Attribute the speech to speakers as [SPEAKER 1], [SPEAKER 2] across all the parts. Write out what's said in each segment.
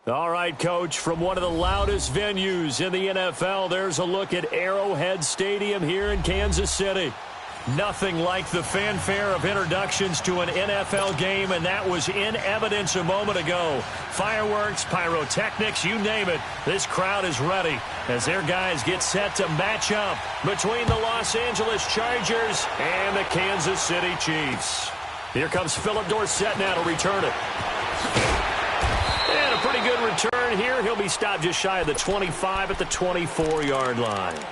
[SPEAKER 1] All right, Coach, from one of the loudest venues in the NFL, there's a look at Arrowhead Stadium here in Kansas City. Nothing like the fanfare of introductions to an NFL game, and that was in evidence a moment ago. Fireworks, pyrotechnics, you name it. This crowd is ready as their guys get set to match up between the Los Angeles Chargers and the Kansas City Chiefs. Here comes Philip Dorsett now to return it. And a pretty good return here. He'll be stopped just shy of the 25 at the 24-yard line.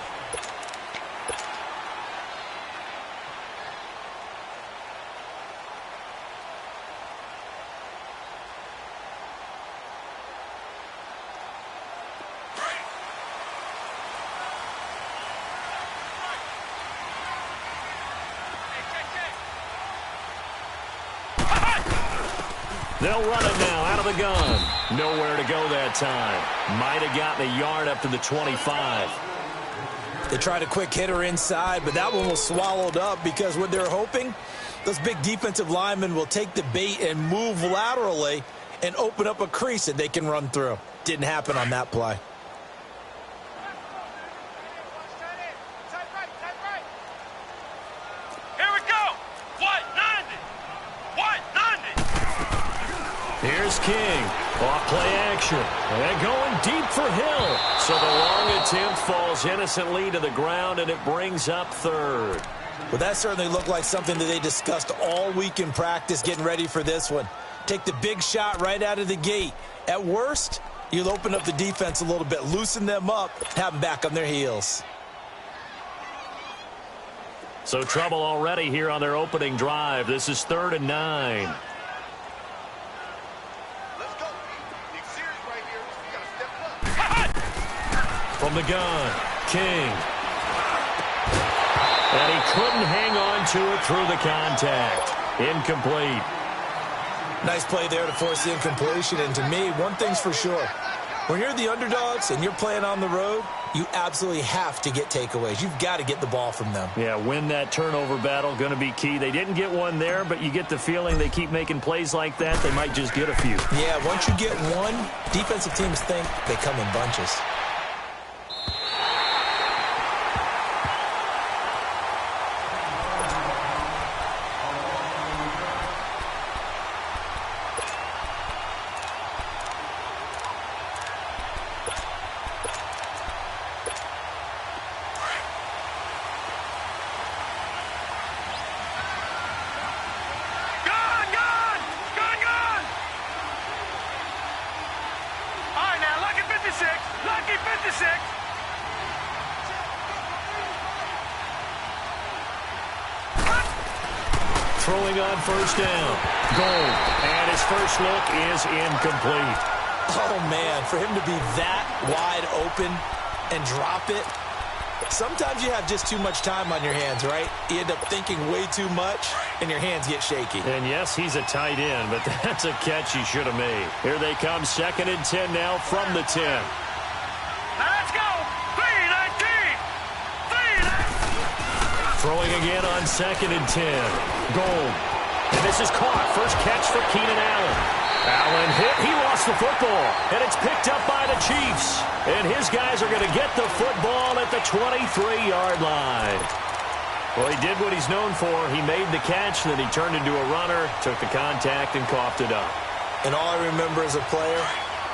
[SPEAKER 1] They'll run it now out of the gun. Nowhere to go that time. Might have gotten a yard up to the 25.
[SPEAKER 2] They tried a quick hitter inside, but that one was swallowed up because what they're hoping, those big defensive linemen will take the bait and move laterally and open up a crease that they can run through. Didn't happen on that play.
[SPEAKER 1] Here's King, off play action, and going deep for Hill. So the long attempt falls innocently to the ground, and it brings up third.
[SPEAKER 2] Well, that certainly looked like something that they discussed all week in practice getting ready for this one. Take the big shot right out of the gate. At worst, you'll open up the defense a little bit, loosen them up, have them back on their heels.
[SPEAKER 1] So trouble already here on their opening drive. This is 3rd and 9. From the gun, King. And he couldn't hang on to it through the contact. Incomplete.
[SPEAKER 2] Nice play there to force the incompletion. And to me, one thing's for sure. When you're the underdogs and you're playing on the road, you absolutely have to get takeaways. You've got to get the ball from them.
[SPEAKER 1] Yeah, win that turnover battle, going to be key. They didn't get one there, but you get the feeling they keep making plays like that, they might just get a few.
[SPEAKER 2] Yeah, once you get one, defensive teams think they come in bunches.
[SPEAKER 1] Throwing on first down. Goal. And his first look is incomplete.
[SPEAKER 2] Oh, man, for him to be that wide open and drop it, sometimes you have just too much time on your hands, right? You end up thinking way too much, and your hands get shaky.
[SPEAKER 1] And, yes, he's a tight end, but that's a catch he should have made. Here they come, 2nd and 10 now from the 10.
[SPEAKER 3] Now let's go. 3-19.
[SPEAKER 1] Throwing again on 2nd and 10. Gold. And this is caught. First catch for Keenan Allen. Allen hit. He lost the football. And it's picked up by the Chiefs. And his guys are going to get the football at the 23-yard line. Well, he did what he's known for. He made the catch, then he turned into a runner, took the contact, and coughed it up.
[SPEAKER 2] And all I remember as a player,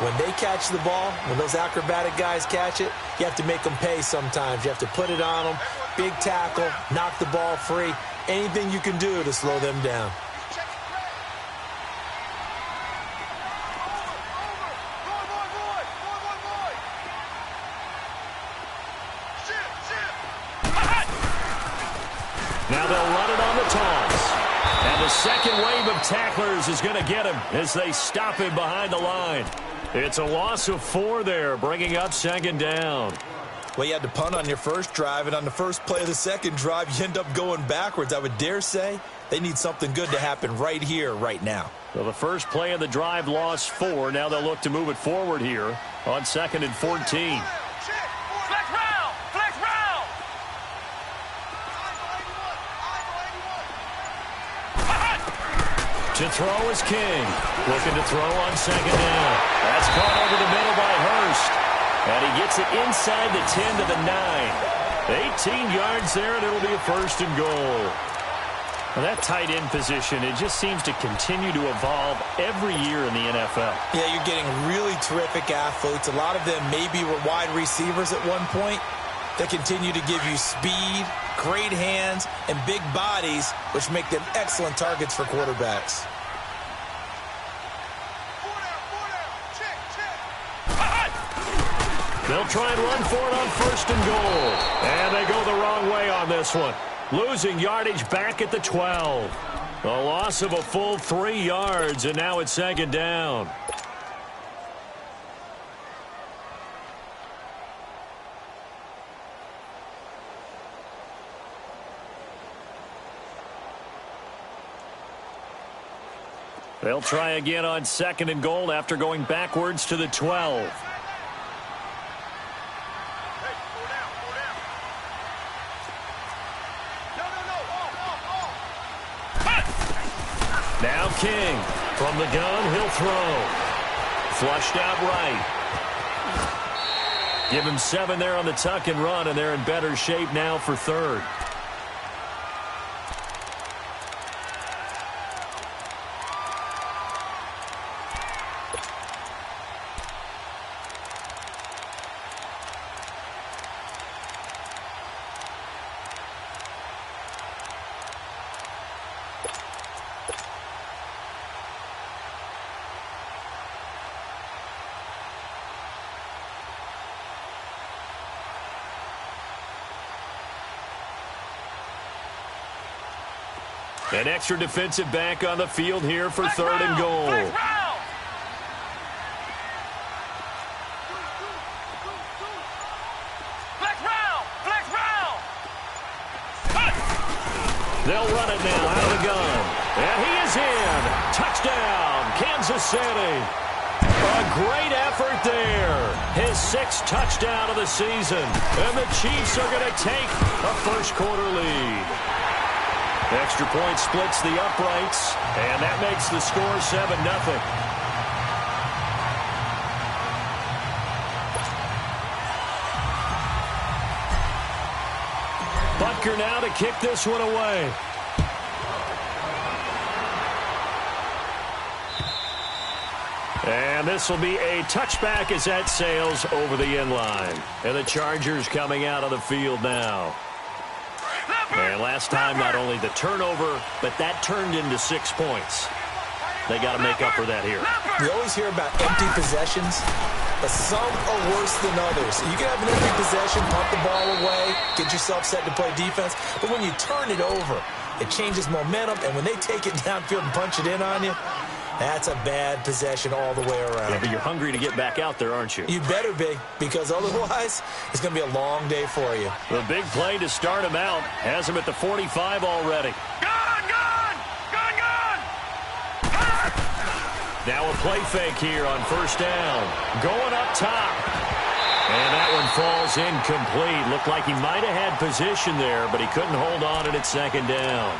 [SPEAKER 2] when they catch the ball, when those acrobatic guys catch it, you have to make them pay sometimes. You have to put it on them, big tackle, knock the ball free, anything you can do to slow them down.
[SPEAKER 1] Now they'll run it on the toss. And the second wave of tacklers is going to get him as they stop him behind the line. It's a loss of 4 there, bringing up 2nd down.
[SPEAKER 2] Well, you had to punt on your first drive, and on the first play of the second drive, you end up going backwards. I would dare say they need something good to happen right here, right now.
[SPEAKER 1] Well, the first play of the drive lost 4. Now they'll look to move it forward here on 2nd and 14. To throw is King. Looking to throw on 2nd down. That's caught over And he gets it inside the 10 to the 9. 18 yards there, and it'll be a 1st and goal. Well, that tight end position, it just seems to continue to evolve every year in the NFL.
[SPEAKER 2] Yeah, you're getting really terrific athletes. A lot of them maybe were wide receivers at one point. They continue to give you speed, great hands, and big bodies, which make them excellent targets for quarterbacks.
[SPEAKER 1] They'll try and run for it on 1st and goal. And they go the wrong way on this one. Losing yardage back at the 12. A loss of a full 3 yards, and now it's 2nd down. They'll try again on 2nd and goal after going backwards to the 12. Now King. From the gun, he'll throw. Flushed out right. Give him 7 there on the tuck and run, and they're in better shape now for 3rd. An extra defensive back on the field here for 3rd and goal. They'll run it now out of the gun. And he is in. Touchdown, Kansas City. A great effort there. His 6th touchdown of the season. And the Chiefs are going to take a 1st quarter lead. Extra point splits the uprights, and that makes the score 7-0. Butker now to kick this one away. And this will be a touchback as that sails over the end line. And the Chargers coming out of the field now. And last time, not only the turnover, but that turned into 6 points. They got to make up for that here.
[SPEAKER 2] You always hear about empty possessions, but some are worse than others. You can have an empty possession, pump the ball away, get yourself set to play defense, but when you turn it over, it changes momentum, and when they take it downfield and punch it in on you, that's a bad possession all the way around.
[SPEAKER 1] Yeah, but you're hungry to get back out there, aren't you?
[SPEAKER 2] You better be, because otherwise, it's going to be a long day for you.
[SPEAKER 1] The big play to start him out has him at the 45 already.
[SPEAKER 3] Gone!
[SPEAKER 1] Now a play fake here on 1st down. Going up top. And that one falls incomplete. Looked like he might have had position there, but he couldn't hold on it at 2nd down.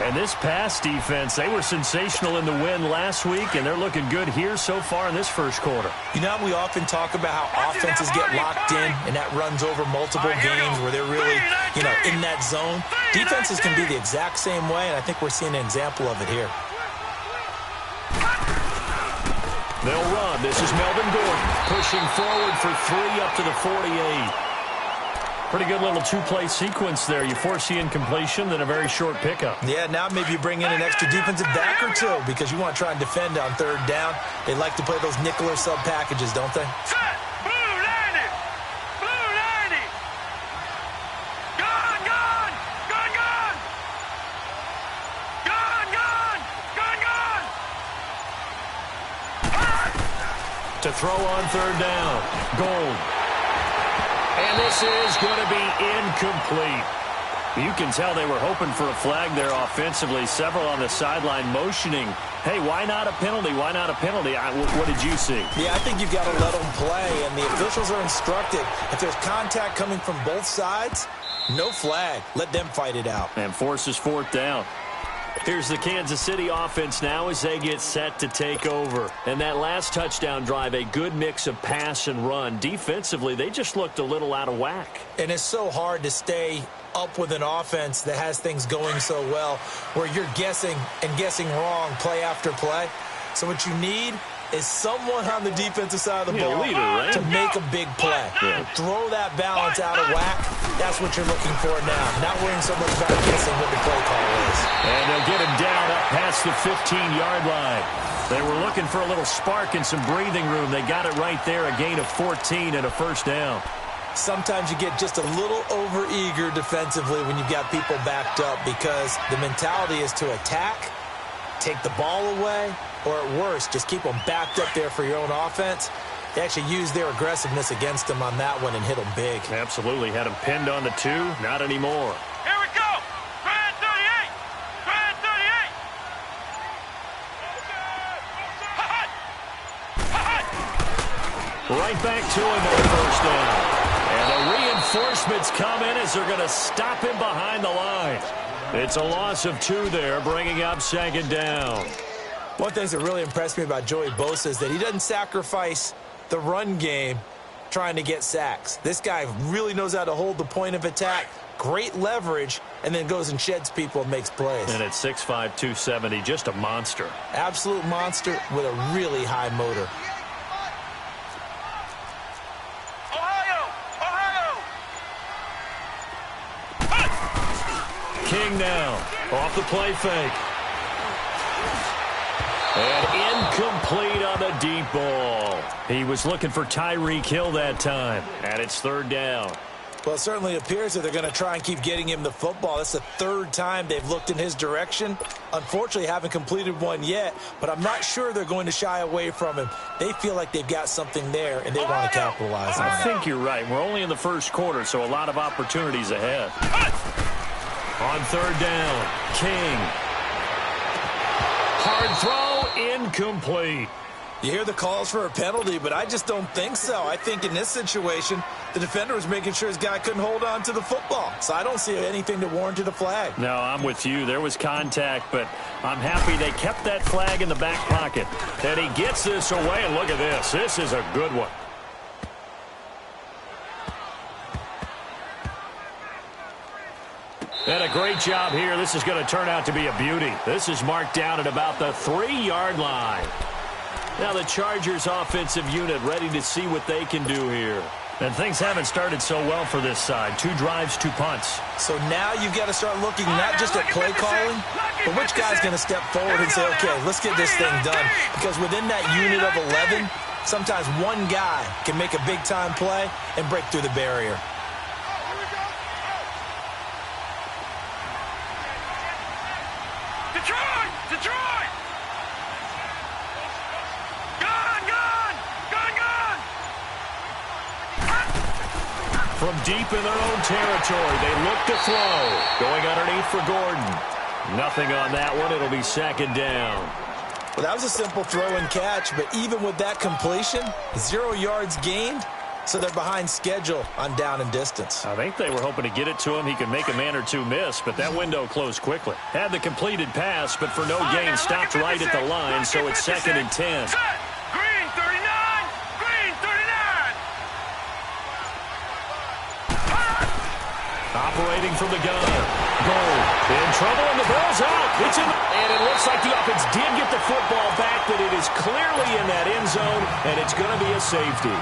[SPEAKER 1] And this pass defense, they were sensational in the win last week, and they're looking good here so far in this 1st quarter.
[SPEAKER 2] You know, we often talk about how offenses get locked in, and that runs over multiple games where they're really, in that zone. Defenses can be the exact same way, and I think we're seeing an example of it here.
[SPEAKER 1] They'll run. This is Melvin Gordon pushing forward for 3 up to the 48. Pretty good little 2-play sequence there. You force the incompletion, then a very short pickup.
[SPEAKER 2] Yeah, now maybe you bring in an extra defensive back or 2 because you want to try and defend on 3rd down. They like to play those nickel or sub packages, don't they?
[SPEAKER 3] Set! Blue 90! Blue 90! Gone! Gone! Gone! Gone! Gone! Gone! Gone! Gone!
[SPEAKER 1] To throw on 3rd down. Gold. And this is going to be incomplete. You can tell they were hoping for a flag there offensively. Several on the sideline motioning, hey, why not a penalty? Why not a penalty? What did you see?
[SPEAKER 2] Yeah, I think you've got to let them play, and the officials are instructed. If there's contact coming from both sides, no flag. Let them fight it out.
[SPEAKER 1] And forces 4th down. Here's the Kansas City offense now as they get set to take over. And that last touchdown drive, a good mix of pass and run. Defensively, they just looked a little out of whack.
[SPEAKER 2] And it's so hard to stay up with an offense that has things going so well, where you're guessing and guessing wrong play after play. So what you need is someone on the defensive side of the ball
[SPEAKER 1] leader, right?
[SPEAKER 2] to make a big play.
[SPEAKER 1] Yeah.
[SPEAKER 2] Throw that balance out of whack. That's what you're looking for now. Not worrying so much about guessing what the play call is.
[SPEAKER 1] And they'll get him down up past the 15-yard line. They were looking for a little spark and some breathing room. They got it right there, a gain of 14 and a first down.
[SPEAKER 2] Sometimes you get just a little over-eager defensively when you've got people backed up, because the mentality is to attack, take the ball away, or at worst, just keep them backed up there for your own offense. They actually used their aggressiveness against them on that one and hit them big.
[SPEAKER 1] Absolutely. Had him pinned on the 2. Not anymore.
[SPEAKER 3] Here we go. Grand 38. Grand 38. Hot. Hot.
[SPEAKER 1] Right back to him on first down. And the reinforcements come in as they're going to stop him behind the line. It's a loss of 2 there, bringing up second down.
[SPEAKER 2] One of the things that really impressed me about Joey Bosa is that he doesn't sacrifice the run game trying to get sacks. This guy really knows how to hold the point of attack, great leverage, and then goes and sheds people and makes plays.
[SPEAKER 1] And at 6'5", 270, just a monster.
[SPEAKER 2] Absolute monster with a really high motor.
[SPEAKER 1] King now, off the play fake. And incomplete on the deep ball. He was looking for Tyreek Hill that time. And it's third down.
[SPEAKER 2] Well, it certainly appears that they're going to try and keep getting him the football. That's the 3rd time they've looked in his direction. Unfortunately, haven't completed one yet, but I'm not sure they're going to shy away from him. They feel like they've got something there, and they want to capitalize on it.
[SPEAKER 1] I think you're right. We're only in the first quarter, so a lot of opportunities ahead. On third down, King. Hard throw, incomplete.
[SPEAKER 2] You hear the calls for a penalty, but I just don't think so. I think in this situation, the defender was making sure his guy couldn't hold on to the football. So I don't see anything to warrant a flag.
[SPEAKER 1] No, I'm with you. There was contact, but I'm happy they kept that flag in the back pocket. And he gets this away, and look at this. This is a good one. And a great job here. This is going to turn out to be a beauty. This is marked down at about the 3-yard line. Now the Chargers offensive unit ready to see what they can do here. And things haven't started so well for this side. 2 drives, 2 punts.
[SPEAKER 2] So now you've got to start looking not just at play calling, but which guy's going to step forward and say, okay, let's get this thing done. Because within that unit of 11, sometimes one guy can make a big-time play and break through the barrier.
[SPEAKER 3] Detroit! Detroit! Gun! Gun! Gun! Gun!
[SPEAKER 1] From deep in their own territory, they look to throw. Going underneath for Gordon. Nothing on that one. It'll be second down.
[SPEAKER 2] Well, that was a simple throw and catch, but even with that completion, 0 yards gained, so they're behind schedule on down and distance.
[SPEAKER 1] I think they were hoping to get it to him. He could make a man or 2 miss, but that window closed quickly. Had the completed pass, but for no gain, stopped right at the line, so it's second and 10.
[SPEAKER 3] Set! Green 39! Green 39!
[SPEAKER 1] Operating from the gun. Goal. In trouble, and the ball's out. It's in, and it looks like the offense did get the football back, but it is clearly in that end zone, and it's going to be a safety.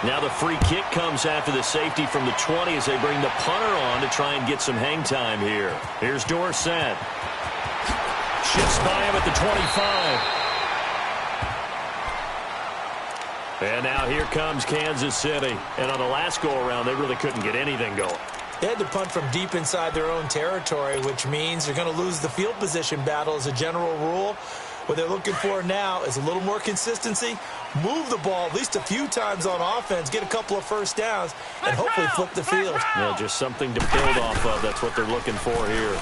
[SPEAKER 1] Now the free kick comes after the safety from the 20 as they bring the punter on to try and get some hang time here. Here's Dorsett. Shifts by him at the 25. And now here comes Kansas City. And on the last go-around, they really couldn't get anything going.
[SPEAKER 2] They had to punt from deep inside their own territory, which means they're going to lose the field position battle as a general rule. What they're looking for now is a little more consistency, move the ball at least a few times on offense, get a couple of first downs, and hopefully flip the field.
[SPEAKER 1] Yeah, just something to build off of. That's what they're looking for here.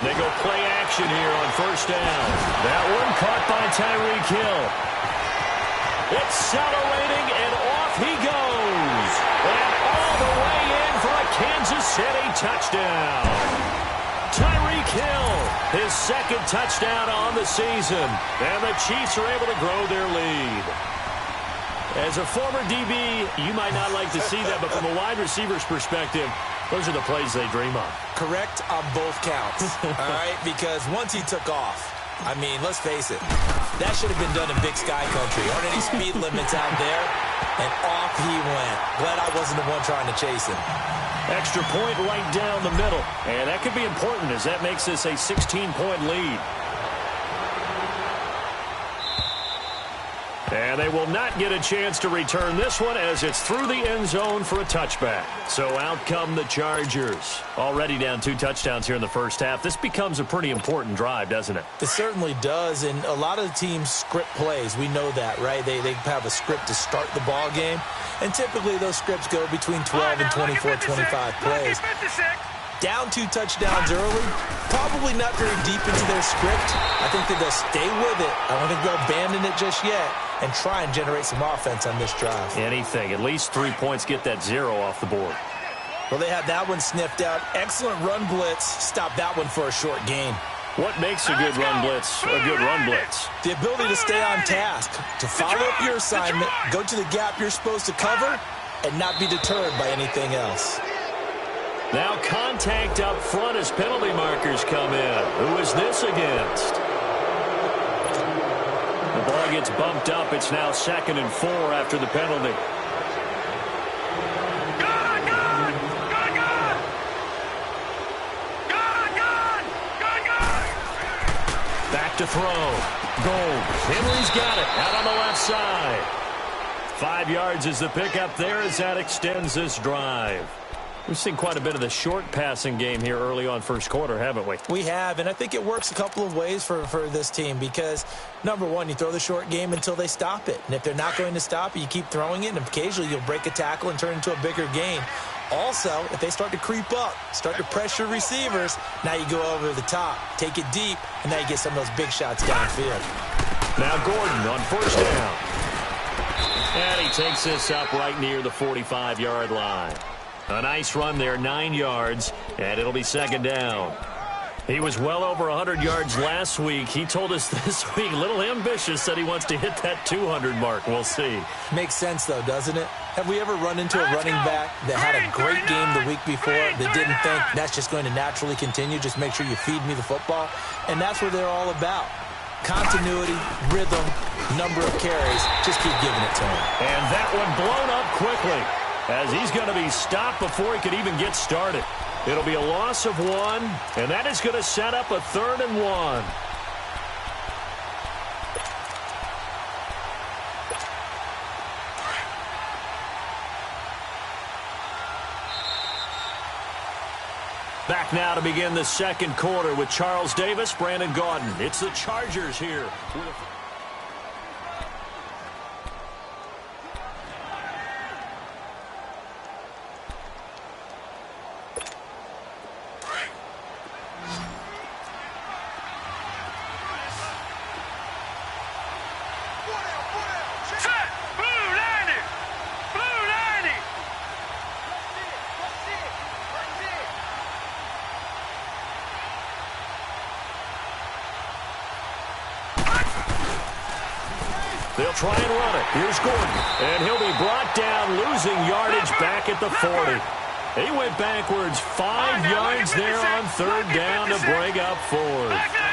[SPEAKER 1] They go play action here on first down. That one caught by Tyreek Hill. Accelerating, and off he goes. And all the way in for a Kansas City touchdown. Tyreek kill. His second touchdown on the season. And the Chiefs are able to grow their lead. As a former DB, you might not like to see that, but from a wide receiver's perspective, those are the plays they dream of.
[SPEAKER 2] Correct on both counts, all right? Because once he took off, I mean, let's face it, that should have been done in Big Sky Country. Aren't any speed limits out there? And off he went. Glad I wasn't the one trying to chase him.
[SPEAKER 1] Extra point right down the middle. And that could be important as that makes this a 16-point lead. And they will not get a chance to return this one as it's through the end zone for a touchback. So out come the Chargers. Already down 2 touchdowns here in the first half. This becomes a pretty important drive, doesn't it?
[SPEAKER 2] It certainly does, and a lot of the teams script plays. We know that, right? They have a script to start the ball game, and typically those scripts go between 12 and 24, 25 plays. Down 2 touchdowns early, probably not very deep into their script. I think that they'll stay with it. I don't think they'll abandon it just yet and try and generate some offense on this drive.
[SPEAKER 1] Anything. At least 3 points, get that 0 off the board.
[SPEAKER 2] Well, they had that one sniffed out. Excellent run blitz. Stop that one for a short gain.
[SPEAKER 1] What makes a good run blitz a good run blitz?
[SPEAKER 2] The ability to stay on task, to follow up your assignment, go to the gap you're supposed to cover, and not be deterred by anything else.
[SPEAKER 1] Now contact up front as penalty markers come in. Who is this against? The ball gets bumped up. It's now 2nd and 4 after the penalty. Back to throw. Gold. Henry's got it. Out on the left side. 5 yards is the pickup there as that extends this drive. We've seen quite a bit of the short passing game here early on first quarter, haven't we?
[SPEAKER 2] We have, and I think it works a couple of ways for this team because, number one, you throw the short game until they stop it. And if they're not going to stop it, you keep throwing it, and occasionally you'll break a tackle and turn it into a bigger gain. Also, if they start to creep up, start to pressure receivers, now you go over the top, take it deep, and now you get some of those big shots downfield.
[SPEAKER 1] Now Gordon on first down. And he takes this up right near the 45-yard line. A nice run there, 9 yards, and it'll be 2nd down. He was well over 100 yards last week. He told us this week, a little ambitious, said he wants to hit that 200 mark. We'll see.
[SPEAKER 2] Makes sense, though, doesn't it? Have we ever run into a running back that had a great game the week before that didn't think that's just going to naturally continue? Just make sure you feed me the football. And that's what they're all about. Continuity, rhythm, number of carries. Just keep giving it to him.
[SPEAKER 1] And that one blown up quickly, as he's going to be stopped before he could even get started. It'll be a loss of 1, and that is going to set up a 3rd and 1. Back now to begin the second quarter with Charles Davis, Brandon Gaudin. It's the Chargers here. They'll try and run it. Here's Gordon. And he'll be brought down, losing yardage back at the 40. He went backwards 5 yards there on 3rd down to bring up 4th.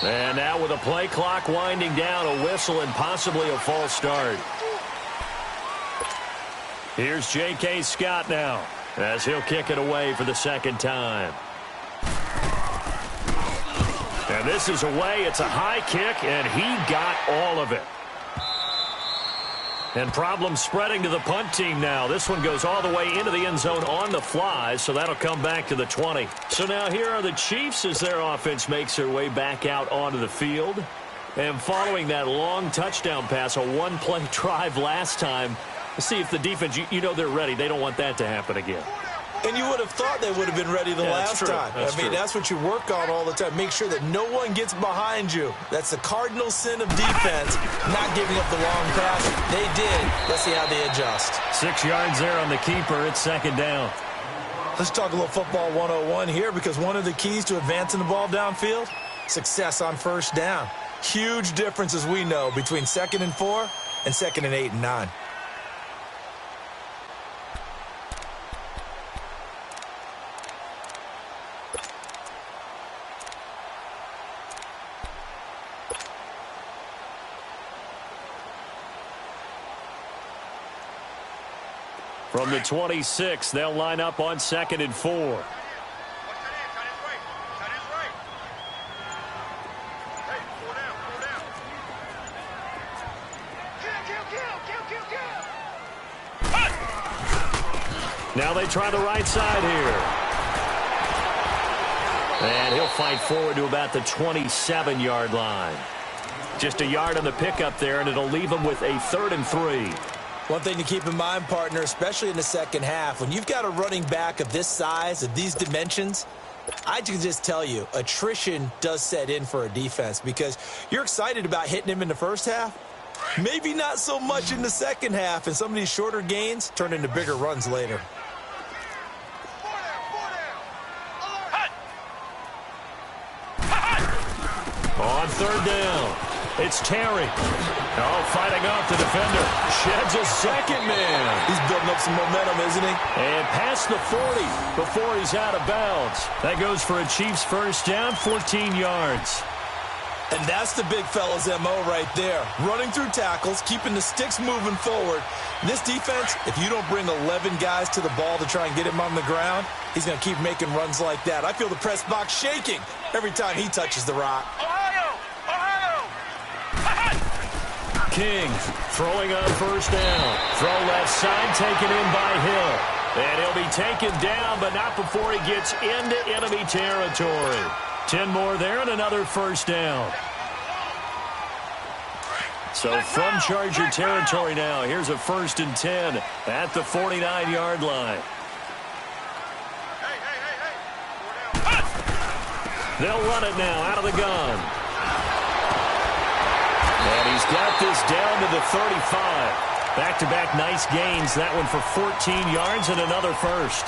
[SPEAKER 1] And now with a play clock winding down, a whistle and possibly a false start. Here's J.K. Scott now as he'll kick it away for the 2nd time. And this is away. It's a high kick, and he got all of it. And problems spreading to the punt team now. This one goes all the way into the end zone on the fly, so that'll come back to the 20. So now here are the Chiefs as their offense makes their way back out onto the field. And following that long touchdown pass, a one-play drive last time, let's see if the defense, you know they're ready. They don't want that to happen again.
[SPEAKER 2] And you would have thought they would have been ready the last time. That's what you work on all the time. Make sure that no one gets behind you. That's the cardinal sin of defense, not giving up the long pass. They did. Let's see how they adjust.
[SPEAKER 1] 6 yards there on the keeper. It's second down.
[SPEAKER 2] Let's talk a little football 101 here, because one of the keys to advancing the ball downfield, success on first down. Huge difference, as we know, between 2nd and 4 and 2nd and 8 and 9.
[SPEAKER 1] From the 26, they'll line up on 2nd and 4. Now they try the right side here. And he'll fight forward to about the 27-yard line. Just a yard on the pickup there, and it'll leave him with a 3rd and 3.
[SPEAKER 2] One thing to keep in mind, partner, especially in the second half, when you've got a running back of this size, of these dimensions, I can just tell you, attrition does set in for a defense, because you're excited about hitting him in the first half. Maybe not so much in the second half, and some of these shorter gains turn into bigger runs later.
[SPEAKER 1] On 3rd down, it's Terry. Oh, fighting off the defender. Sheds a second man.
[SPEAKER 2] He's building up some momentum, isn't he?
[SPEAKER 1] And past the 40 before he's out of bounds. That goes for a Chiefs first down, 14 yards.
[SPEAKER 2] And that's the big fella's MO right there. Running through tackles, keeping the sticks moving forward. This defense, if you don't bring 11 guys to the ball to try and get him on the ground, he's going to keep making runs like that. I feel the press box shaking every time he touches the rock.
[SPEAKER 1] King throwing on first down. Throw left side, taken in by Hill. And he'll be taken down, but not before he gets into enemy territory. 10 more there and another first down. So from Charger territory now, here's a 1st and 10 at the 49-yard line. They'll run it now out of the gun. And he's got this down to the 35. Back-to-back nice gains. That one for 14 yards and another first.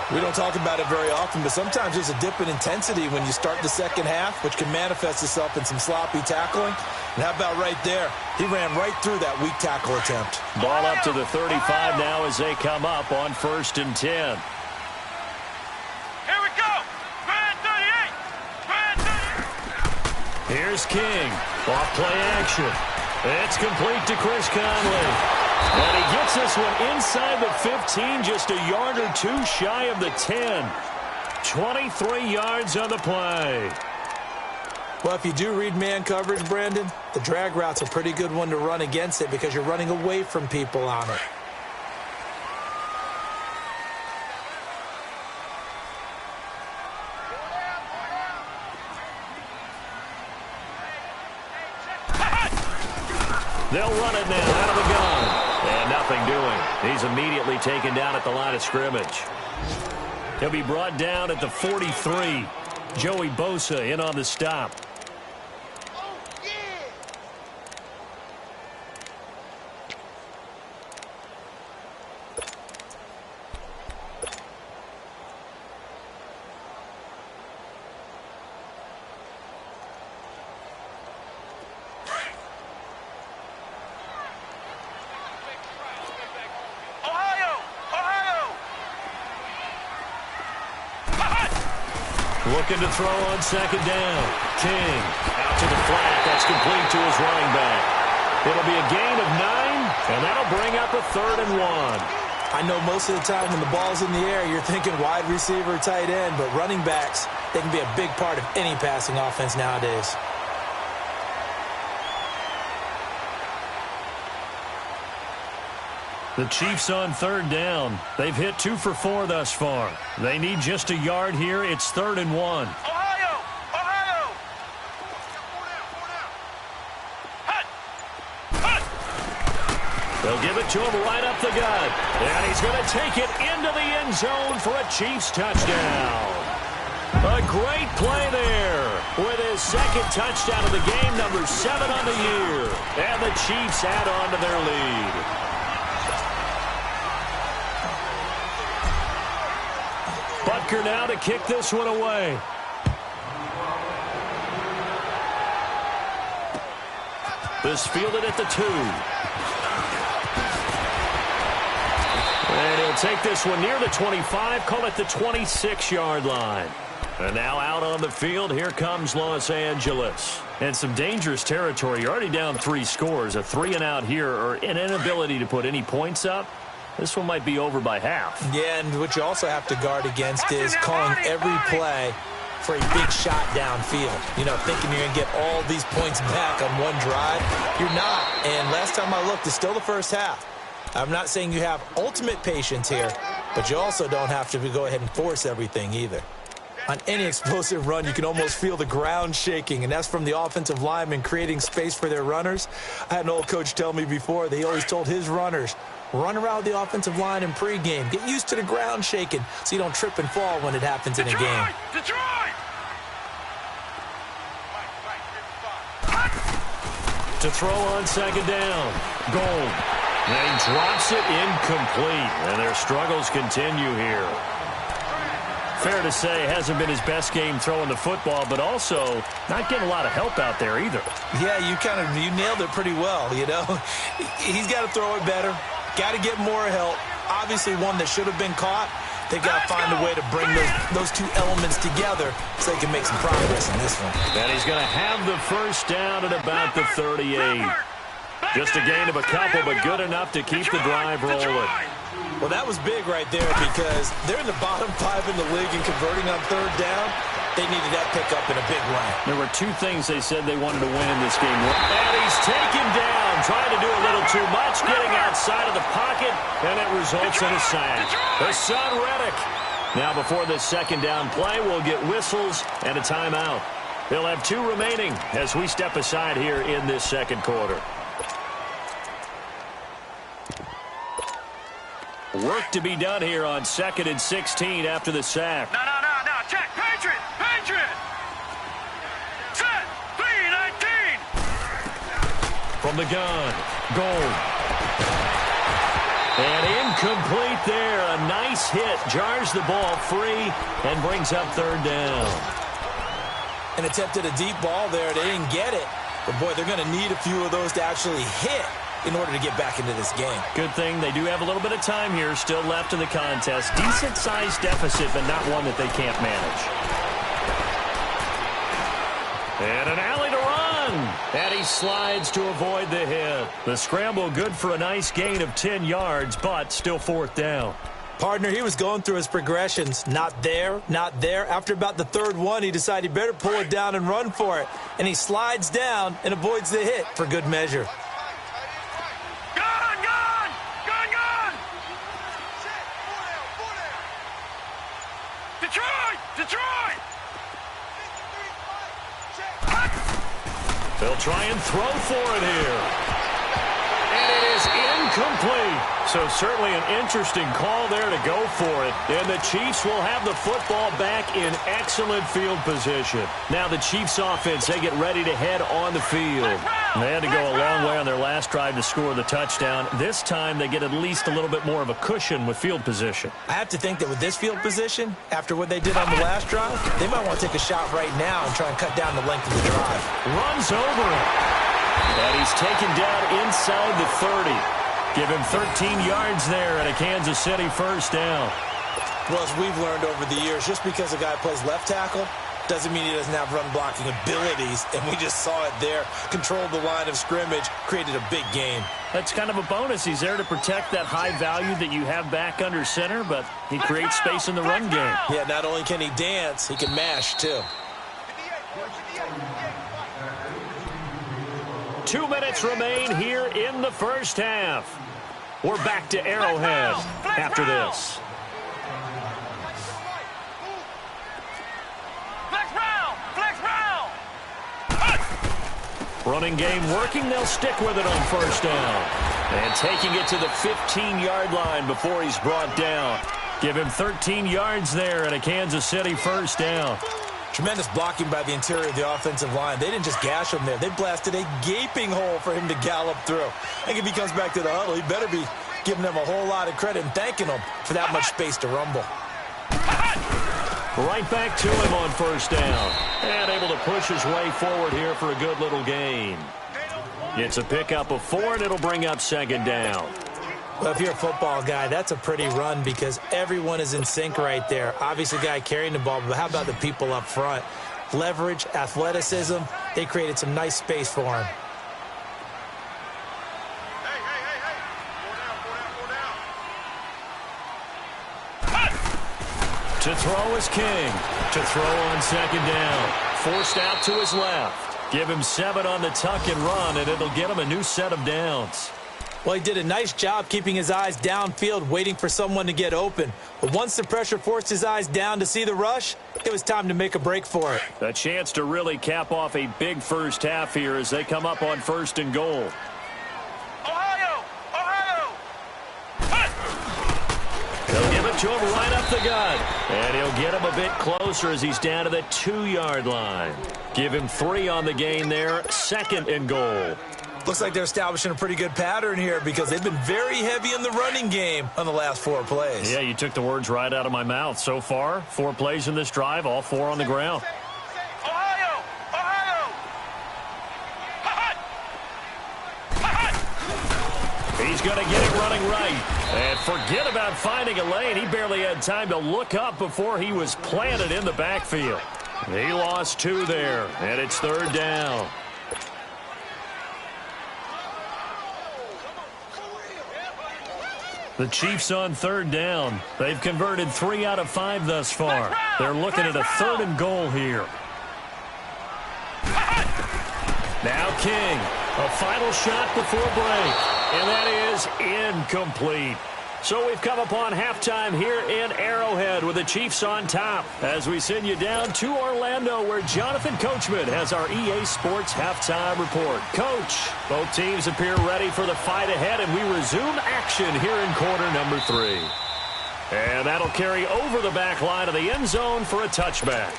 [SPEAKER 2] We don't talk about it very often, but sometimes there's a dip in intensity when you start the second half, which can manifest itself in some sloppy tackling. And how about right there? He ran right through that weak tackle attempt.
[SPEAKER 1] Ball up to the 35 now as they come up on 1st and 10.
[SPEAKER 3] Here we go. Grand 38.
[SPEAKER 1] Here's King. Off play action. It's complete to Chris Conley. And he gets this one inside the 15, just a yard or two shy of the 10. 23 yards on the play.
[SPEAKER 2] Well, if you do read man coverage, Brandon, the drag route's a pretty good one to run against it because you're running away from people on it.
[SPEAKER 1] They'll run it now out of the gun. And nothing doing. He's immediately taken down at the line of scrimmage. He'll be brought down at the 43. Joey Bosa in on the stop. Looking to throw on 2nd down. King out to the flat. That's complete to his running back. It'll be a gain of 9, and that'll bring up a 3rd and 1.
[SPEAKER 2] I know most of the time when the ball's in the air, you're thinking wide receiver, tight end, but running backs, they can be a big part of any passing offense nowadays.
[SPEAKER 1] The Chiefs on third down. They've hit 2 for 4 thus far. They need just a yard here. It's 3rd and 1.
[SPEAKER 3] Ohio! Ohio! Hut! Hut!
[SPEAKER 1] They'll give it to him right up the gut. And he's going to take it into the end zone for a Chiefs touchdown. A great play there with his second touchdown of the game, number 7 on the year. And the Chiefs add on to their lead. Butker now to kick this one away. This fielded at the 2. And he'll take this one near the 25, call it the 26-yard line. And now out on the field, here comes Los Angeles. And some dangerous territory. You're already down 3 scores. A 3-and-out here, or an inability to put any points up. This one might be over by half.
[SPEAKER 2] Yeah, and what you also have to guard against is calling every play for a big shot downfield. You know, thinking you're going to get all these points back on one drive. You're not. And last time I looked, it's still the first half. I'm not saying you have ultimate patience here, but you also don't have to go ahead and force everything either. On any explosive run, you can almost feel the ground shaking, and that's from the offensive linemen creating space for their runners. I had an old coach tell me before, they always told his runners, run around the offensive line in pregame. Get used to the ground shaking so you don't trip and fall when it happens in a game.
[SPEAKER 3] Detroit!
[SPEAKER 1] To throw on second down. Gold. And he drops it incomplete. And their struggles continue here. Fair to say, hasn't been his best game throwing the football, but also not getting a lot of help out there either.
[SPEAKER 2] Yeah, you nailed it pretty well, you know. He's got to throw it better. Got to get more help. Obviously one that should have been caught. They've got to find a way to bring those 2 elements together so they can make some progress in this one.
[SPEAKER 1] And he's going to have the first down at about the 38. Just a gain of a couple, but good enough to keep the drive rolling.
[SPEAKER 2] Well, that was big right there because they're in the bottom 5 in the league and converting on third down. They needed that pickup in a big way.
[SPEAKER 1] There were 2 things they said they wanted to win in this game. And he's taken down, trying to do a little too much, getting outside of the pocket, and it results in a sack. Hassan Reddick. Now before this second down play, we'll get whistles and a timeout. They'll have 2 remaining as we step aside here in this second quarter. Work to be done here on 2nd and 16 after the sack.
[SPEAKER 3] No. Check. Patriot. Set. 3-19.
[SPEAKER 1] From the gun. Gold. And incomplete there. A nice hit. Jars the ball free and brings up third down.
[SPEAKER 2] And attempted a deep ball there. They didn't get it. But, boy, they're going to need a few of those to actually hit in order to get back into this game.
[SPEAKER 1] Good thing they do have a little bit of time here still left in the contest. Decent-sized deficit, but not one that they can't manage. And an alley to run. And he slides to avoid the hit. The scramble good for a nice gain of 10 yards, but still 4th down.
[SPEAKER 2] Partner, he was going through his progressions. Not there, not there. After about the 3rd one, he decided he better pull it down and run for it. And he slides down and avoids the hit for good measure.
[SPEAKER 3] Detroit!
[SPEAKER 1] They'll try and throw for it here. And it is incomplete. So certainly an interesting call there to go for it. And the Chiefs will have the football back in excellent field position. Now the Chiefs offense, they get ready to head on the field. They had to go a long way on their last drive to score the touchdown. This time they get at least a little bit more of a cushion with field position.
[SPEAKER 2] I have to think that with this field position, after what they did on the last drive, they might want to take a shot right now and try and cut down the length of the drive.
[SPEAKER 1] Runs over it. And he's taken down inside the 30. Give him 13 yards there and a Kansas City first down.
[SPEAKER 2] Well, as we've learned over the years, just because a guy plays left tackle doesn't mean he doesn't have run-blocking abilities, and we just saw it there. Controlled the line of scrimmage, created a big game.
[SPEAKER 1] That's kind of a bonus. He's there to protect that high value that you have back under center, but he creates space in the run game.
[SPEAKER 2] Yeah, not only can he dance, he can mash, too.
[SPEAKER 1] 2 minutes remain here in the first half. We're back to Arrowhead after this. Running game working. They'll stick with it on first down. And taking it to the 15-yard line before he's brought down. Give him 13 yards there and a Kansas City first down.
[SPEAKER 2] Tremendous blocking by the interior of the offensive line. They didn't just gash him there. They blasted a gaping hole for him to gallop through. I think if he comes back to the huddle, he better be giving them a whole lot of credit and thanking them for that much space to rumble.
[SPEAKER 1] Right back to him on first down. And able to push his way forward here for a good little gain. It's a pickup of 4, and it'll bring up second down.
[SPEAKER 2] Well, if you're a football guy, that's a pretty run because everyone is in sync right there. Obviously, the guy carrying the ball, but how about the people up front? Leverage, athleticism, they created some nice space for him.
[SPEAKER 1] To throw is King. To throw on second down. Forced out to his left. Give him 7 on the tuck and run, and it'll get him a new set of downs.
[SPEAKER 2] Well, he did a nice job keeping his eyes downfield, waiting for someone to get open. But once the pressure forced his eyes down to see the rush, it was time to make a break for it.
[SPEAKER 1] A chance to really cap off a big first half here as they come up on first and goal.
[SPEAKER 3] Ohio!
[SPEAKER 1] They'll give it to him right up the gut. And he'll get him a bit closer as he's down to the 2-yard line. Give him 3 on the gain there, second and goal.
[SPEAKER 2] Looks like they're establishing a pretty good pattern here because they've been very heavy in the running game on the last 4 plays.
[SPEAKER 1] Yeah, you took the words right out of my mouth. So far, 4 plays in this drive, all 4 on the ground.
[SPEAKER 3] Ohio!
[SPEAKER 1] He's going to get it running right. And forget about finding a lane. He barely had time to look up before he was planted in the backfield. He lost 2 there, and it's third down. The Chiefs on third down. They've converted 3 out of 5 thus far. They're looking at a third and goal here. Now King. A final shot before break. And that is incomplete. So we've come upon halftime here in Arrowhead with the Chiefs on top as we send you down to Orlando where Jonathan Coachman has our EA Sports halftime report. Coach, both teams appear ready for the fight ahead, and we resume action here in quarter number 3. And that'll carry over the back line of the end zone for a touchback.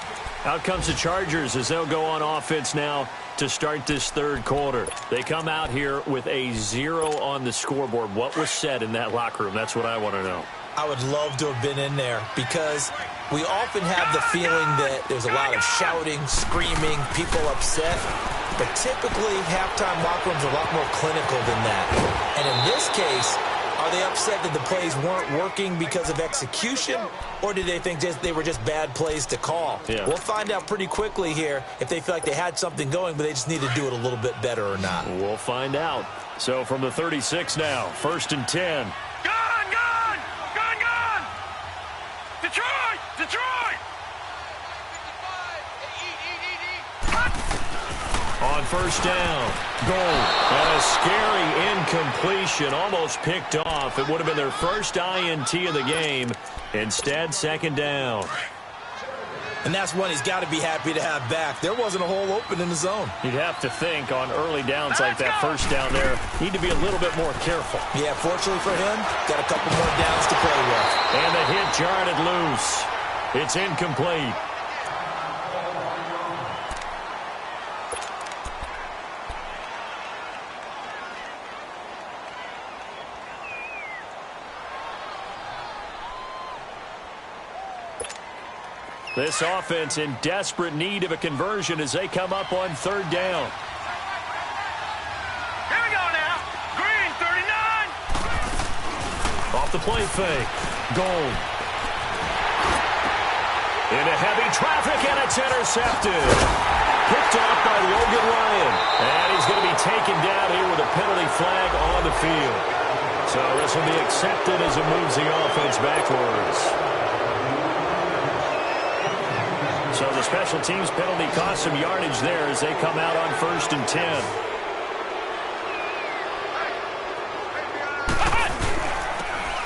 [SPEAKER 1] Out comes the Chargers as they'll go on offense now to start this third quarter. They come out here with a 0 on the scoreboard. What was said in that locker room? That's what I want to know.
[SPEAKER 2] I would love to have been in there because we often have the feeling that there's a lot of shouting, screaming, people upset. But typically, halftime locker rooms are a lot more clinical than that. And in this case, are they upset that the plays weren't working because of execution, or did they think they were just bad plays to call?
[SPEAKER 1] Yeah.
[SPEAKER 2] We'll find out pretty quickly here if they feel like they had something going, but they just need to do it a little bit better or not.
[SPEAKER 1] We'll find out. So from the 36 now, 1st and 10.
[SPEAKER 3] Gone! Detroit!
[SPEAKER 1] On first down, goal, and a scary incompletion, almost picked off. It would have been their first INT of the game. Instead, second down.
[SPEAKER 2] And that's one he's got to be happy to have back. There wasn't a hole open in the zone.
[SPEAKER 1] You'd have to think on early downs like that first down there, need to be a little bit more careful.
[SPEAKER 2] Yeah, fortunately for him, got a couple more downs to play with.
[SPEAKER 1] And the hit jarred it loose. It's incomplete. This offense in desperate need of a conversion as they come up on third down.
[SPEAKER 3] Here we go now. Green, 39.
[SPEAKER 1] Off the play fake. Gold. Into heavy traffic, and it's intercepted. Picked off by Logan Ryan. And he's going to be taken down here with a penalty flag on the field. So this will be accepted as it moves the offense backwards. So the special teams penalty cost some yardage there as they come out on 1st and 10.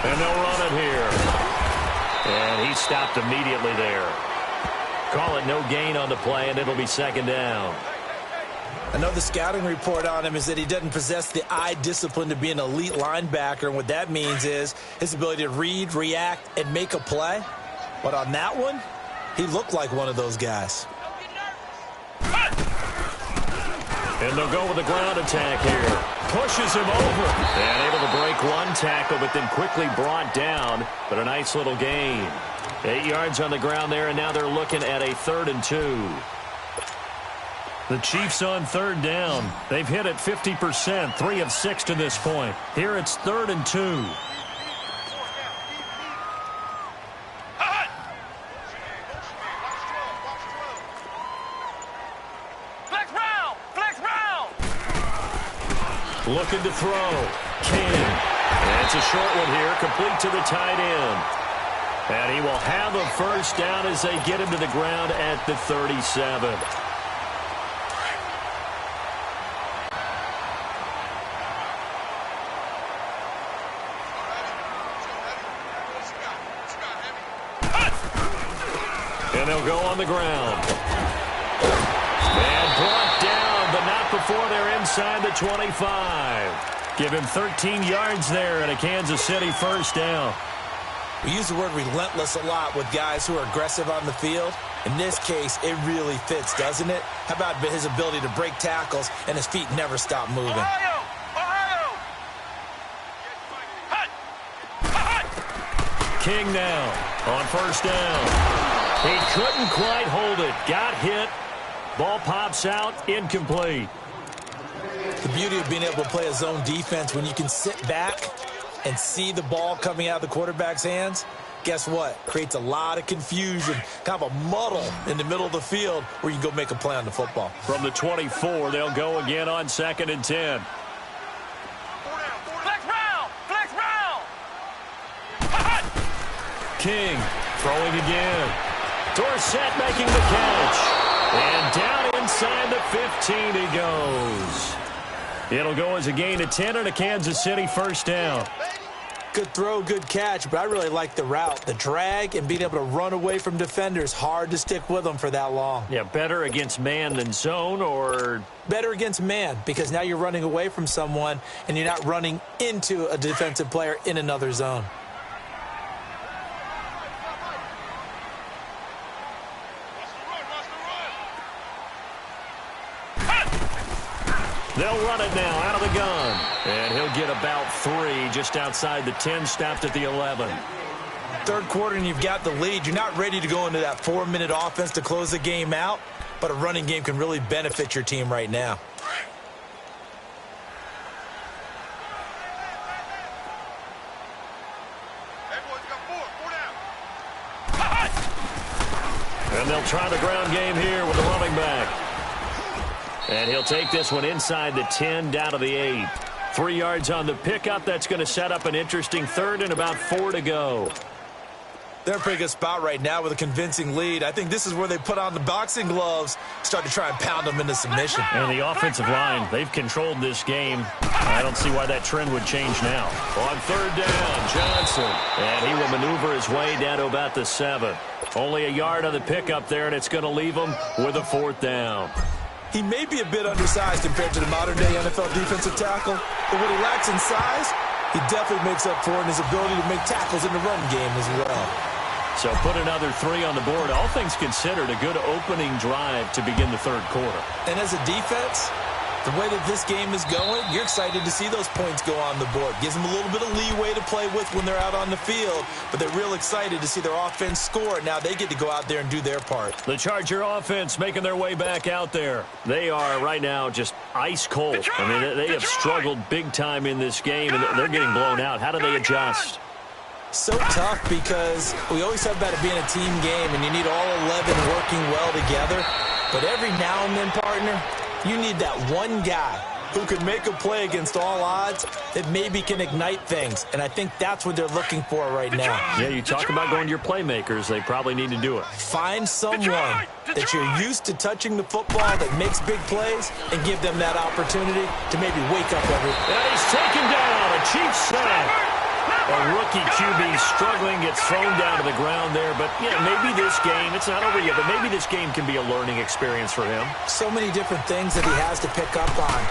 [SPEAKER 1] And they'll run it here. And he stopped immediately there. Call it no gain on the play, and it'll be second down.
[SPEAKER 2] I know the scouting report on him is that he doesn't possess the eye discipline to be an elite linebacker. And what that means is his ability to read, react, and make a play. But on that one, he looked like one of those guys.
[SPEAKER 1] And they'll go with the ground attack here. Pushes him over. And able to break one tackle, but then quickly brought down. But a nice little gain. 8 yards on the ground there, and now they're looking at a 3rd and 2. The Chiefs on 3rd down. They've hit it 50%, 3 of 6 to this point. Here it's 3rd and 2. Looking to throw. King. And it's a short one here, complete to the tight end. And he will have a first down as they get him to the ground at the 37. And they'll go on the ground. And brought down, but not before they're inside the 25. Give him 13 yards there and a Kansas City first down.
[SPEAKER 2] We use the word relentless a lot with guys who are aggressive on the field. In this case, it really fits, doesn't it? How about his ability to break tackles and his feet never stop moving?
[SPEAKER 3] Ohio!
[SPEAKER 1] King now on first down. He couldn't quite hold it. Got hit. Ball pops out. Incomplete.
[SPEAKER 2] The beauty of being able to play a zone defense when you can sit back and see the ball coming out of the quarterback's hands, guess what? Creates a lot of confusion, kind of a muddle in the middle of the field where you can go make a play on the football.
[SPEAKER 1] From the 24, they'll go again on 2nd and 10.
[SPEAKER 3] Flex round! Flex round!
[SPEAKER 1] King throwing again. Dorsett making the catch. And down inside the 15 he goes. It'll go as a gain of 10 and a Kansas City first down.
[SPEAKER 2] Good throw, good catch, but I really like the route. The drag and being able to run away from defenders, hard to stick with them for that long.
[SPEAKER 1] Yeah, better against man than zone, or?
[SPEAKER 2] Better against man, because now you're running away from someone and you're not running into a defensive player in another zone.
[SPEAKER 1] They'll run it now out of the gun. And he'll get about 3 just outside the 10, stopped at the 11.
[SPEAKER 2] Third quarter and you've got the lead. You're not ready to go into that 4-minute offense to close the game out, but a running game can really benefit your team right now.
[SPEAKER 1] And they'll try the ground game here with the running back. And he'll take this one inside the 10, down to the 8. 3 yards on the pickup. That's going to set up an interesting 3rd and about 4 to go.
[SPEAKER 2] They're in a pretty good spot right now with a convincing lead. I think this is where they put on the boxing gloves, start to try and pound them into submission.
[SPEAKER 1] And the offensive line, they've controlled this game. I don't see why that trend would change now. On 3rd down, Johnson. And he will maneuver his way down to about the 7. Only a yard on the pickup there, and it's going to leave him with a 4th down.
[SPEAKER 2] He may be a bit undersized compared to the modern-day NFL defensive tackle, but what he lacks in size, he definitely makes up for in his ability to make tackles in the run game as well.
[SPEAKER 1] So put another 3 on the board. All things considered, a good opening drive to begin the 3rd quarter.
[SPEAKER 2] And as a defense, the way that this game is going, you're excited to see those points go on the board. Gives them a little bit of leeway to play with when they're out on the field, but they're real excited to see their offense score. Now they get to go out there and do their part.
[SPEAKER 1] The Charger offense making their way back out there. They are right now just ice cold. I mean, they have struggled big time in this game, and they're getting blown out. How do they adjust?
[SPEAKER 2] So tough because we always talk about it being a team game, and you need all 11 working well together. But every now and then, partner, you need that one guy who can make a play against all odds that maybe can ignite things. And I think that's what they're looking for right now.
[SPEAKER 1] Yeah, you talk about going to your playmakers. They probably need to do it.
[SPEAKER 2] Find someone that you're used to touching the football that makes big plays and give them that opportunity to maybe wake up every.
[SPEAKER 1] And he's taken down. A Chiefs sack. A rookie QB struggling, gets thrown down to the ground there. But, yeah, maybe this game, it's not over yet, but maybe this game can be a learning experience for him.
[SPEAKER 2] So many different things that he has to pick up on.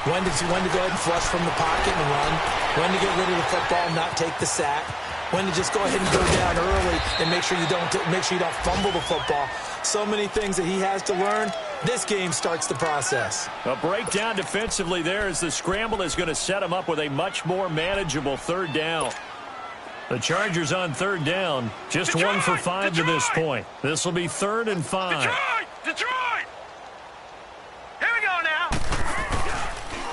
[SPEAKER 2] When to go ahead and flush from the pocket and run. When to get rid of the football and not take the sack. When to just go ahead and go down early and make sure you don't fumble the football. So many things that he has to learn. This game starts the process.
[SPEAKER 1] A breakdown defensively there as the scramble is going to set him up with a much more manageable third down. The Chargers on third down, just Detroit, 1 for 5 Detroit. To this point. This will be 3rd and 5.
[SPEAKER 3] Detroit! Here we go now.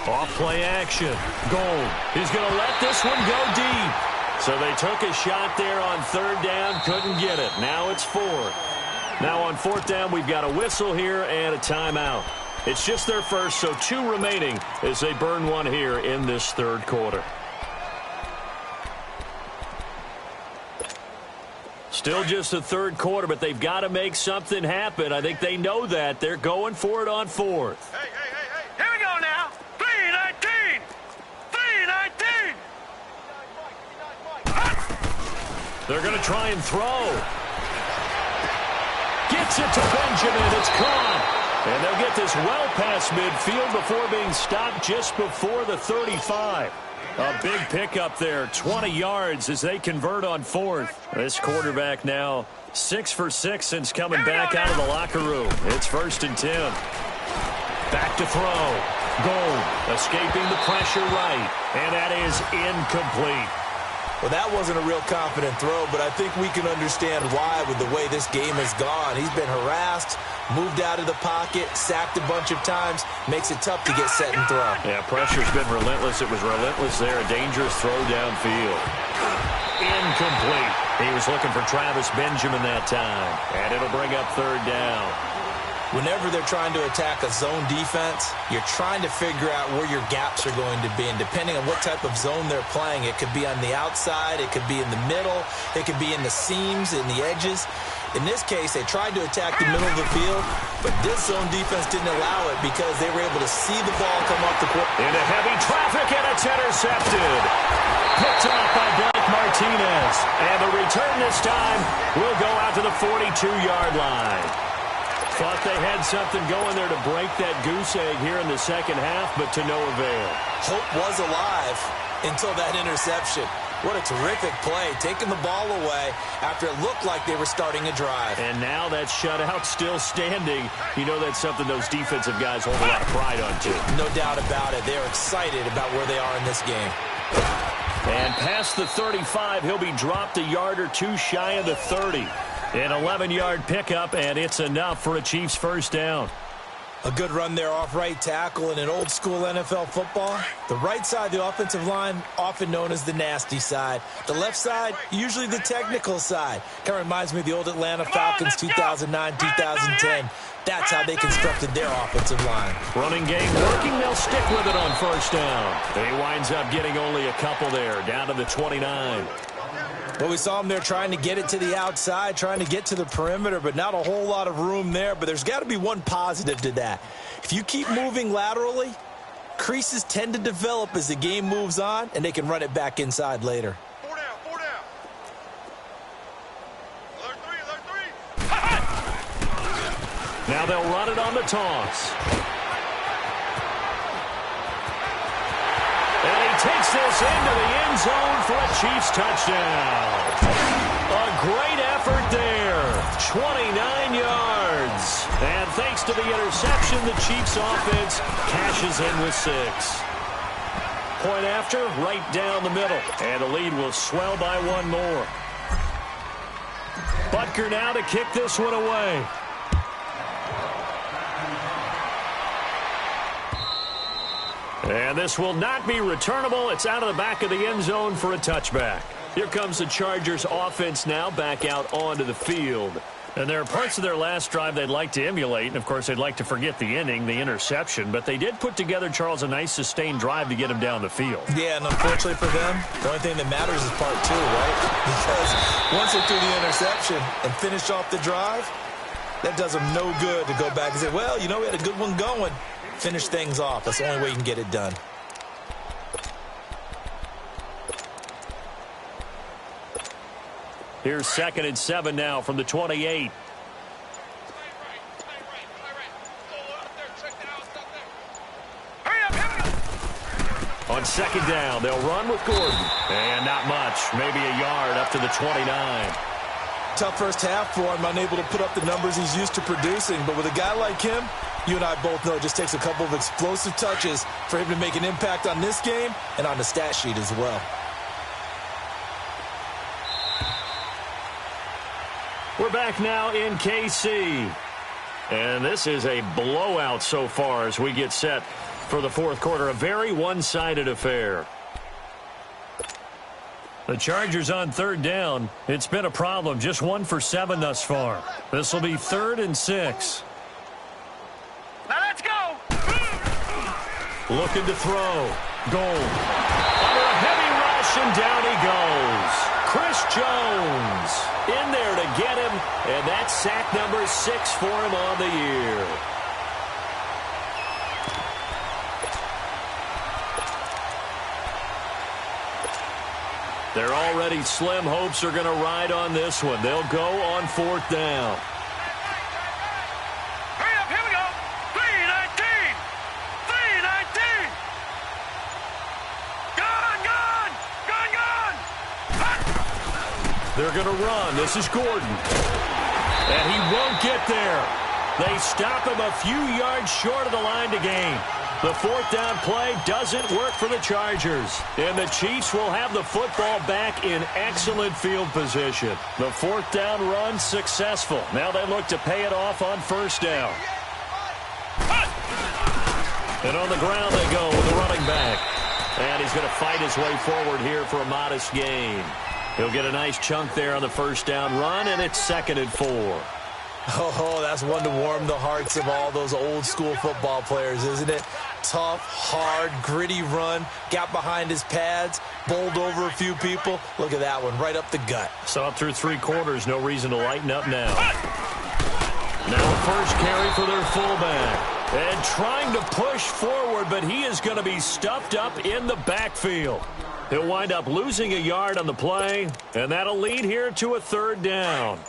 [SPEAKER 1] Off-play action. Gold. He's going to let this one go deep. So they took a shot there on third down, couldn't get it. Now it's 4th. Now on 4th down, we've got a whistle here and a timeout. It's just their first, so 2 remaining as they burn one here in this third quarter. Still just the third quarter, but they've got to make something happen. I think they know that. They're going for it on 4th.
[SPEAKER 3] Hey. Here we go now. 3-19. 3-19.
[SPEAKER 1] They're going to try and throw. Gets it to Benjamin. It's caught. And they'll get this well past midfield before being stopped just before the 35. A big pickup there, 20 yards as they convert on 4th. This quarterback now 6 for 6 since coming back out of the locker room. It's 1st and 10. Back to throw. Gold escaping the pressure right. And that is incomplete.
[SPEAKER 2] Well, that wasn't a real confident throw, but I think we can understand why with the way this game has gone. He's been harassed, moved out of the pocket, sacked a bunch of times, makes it tough to get set and throw.
[SPEAKER 1] Yeah, pressure's been relentless. It was relentless there. A dangerous throw downfield. Incomplete. He was looking for Travis Benjamin that time, and it'll bring up 3rd down.
[SPEAKER 2] Whenever they're trying to attack a zone defense, you're trying to figure out where your gaps are going to be. And depending on what type of zone they're playing, it could be on the outside, it could be in the middle, it could be in the seams, in the edges. In this case, they tried to attack the middle of the field, but this zone defense didn't allow it because they were able to see the ball come off the court.
[SPEAKER 1] Into heavy traffic, and it's intercepted. Picked off by Blake Martinez. And the return this time will go out to the 42-yard line. Thought they had something going there to break that goose egg here in the second half, but to no avail.
[SPEAKER 2] Hope was alive until that interception. What a terrific play, taking the ball away after it looked like they were starting a drive.
[SPEAKER 1] And now that shutout still standing. You know that's something those defensive guys hold a lot of pride on, too.
[SPEAKER 2] No doubt about it. They're excited about where they are in this game.
[SPEAKER 1] And past the 35, he'll be dropped a yard or 2 shy of the 30. An 11-yard pickup, and it's enough for a Chiefs first down.
[SPEAKER 2] A good run there off right tackle in an old-school NFL football. The right side of the offensive line, often known as the nasty side. The left side, usually the technical side. Kind of reminds me of the old Atlanta Falcons 2009, 2010. That's how they constructed their offensive line.
[SPEAKER 1] Running game working. They'll stick with it on first down. He winds up getting only a couple there, down to the 29.
[SPEAKER 2] Well, we saw him there trying to get it to the outside, trying to get to the perimeter, but not a whole lot of room there. But there's got to be one positive to that. If you keep moving laterally, creases tend to develop as the game moves on, and they can run it back inside later.
[SPEAKER 3] 4 down, 4 down. Alert 3.
[SPEAKER 1] Now they'll run it on the toss. And he takes this into the end zone for a Chiefs touchdown. A great effort there. 29 yards. And thanks to the interception, the Chiefs offense cashes in with 6. Point after, right down the middle. And the lead will swell by 1 more. Butker now to kick this one away. And this will not be returnable. It's out of the back of the end zone for a touchback. Here comes the Chargers offense now back out onto the field. And there are parts of their last drive they'd like to emulate. And, of course, they'd like to forget the inning, the interception. But they did put together, Charles, a nice sustained drive to get him down the field.
[SPEAKER 2] Yeah, and unfortunately for them, the only thing that matters is part 2, right? Because once they threw the interception and finished off the drive, that does them no good to go back and say, well, you know, we had a good one going. Finish things off. That's the only way you can get it done.
[SPEAKER 1] Here's 2nd and 7 now from the 28. On 2nd down, they'll run with Gordon. And not much, maybe a yard up to the 29.
[SPEAKER 2] Tough first half for him, unable to put up the numbers he's used to producing. But with a guy like him, you and I both know it just takes a couple of explosive touches for him to make an impact on this game and on the stat sheet as well.
[SPEAKER 1] We're back now in KC. And this is a blowout so far as we get set for the fourth quarter. A very one-sided affair. The Chargers on 3rd down. It's been a problem. Just 1 for 7 thus far. This will be 3rd and 6.
[SPEAKER 3] Now let's go.
[SPEAKER 1] Looking to throw. Gold. Under a heavy rush, and down he goes. Chris Jones in there to get him, and that's sack number 6 for him on the year. Their already slim hopes are going to ride on this one. They'll go on 4th down.
[SPEAKER 3] Hurry up, here we go. 3-19. 3-19. Gone.
[SPEAKER 1] They're going to run. This is Gordon. And he won't get there. They stop him a few yards short of the line to gain. The 4th down play doesn't work for the Chargers. And the Chiefs will have the football back in excellent field position. The 4th down run successful. Now they look to pay it off on 1st down. And on the ground they go with the running back. And he's going to fight his way forward here for a modest gain. He'll get a nice chunk there on the 1st down run, and it's 2nd and 4.
[SPEAKER 2] Oh, that's one to warm the hearts of all those old-school football players, isn't it? Tough, hard, gritty run, got behind his pads, bowled over a few people. Look at that one, right up the gut.
[SPEAKER 1] Saw it through 3 quarters, no reason to lighten up now. Now a first carry for their fullback. And trying to push forward, but he is going to be stuffed up in the backfield. He'll wind up losing a yard on the play, and that'll lead here to a 3rd down.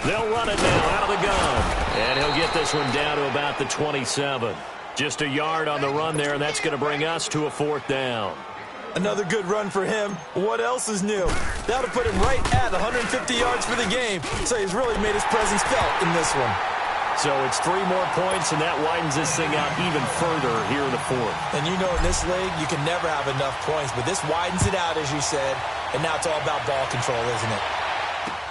[SPEAKER 1] They'll run it now out of the gun. And he'll get this one down to about the 27. Just a yard on the run there, and that's going to bring us to a 4th down.
[SPEAKER 2] Another good run for him. What else is new? That'll put him right at 150 yards for the game. So he's really made his presence felt in this one.
[SPEAKER 1] So it's 3 more points, and that widens this thing out even further here in the 4th.
[SPEAKER 2] And you know in this league, you can never have enough points. But this widens it out, as you said. And now it's all about ball control, isn't it?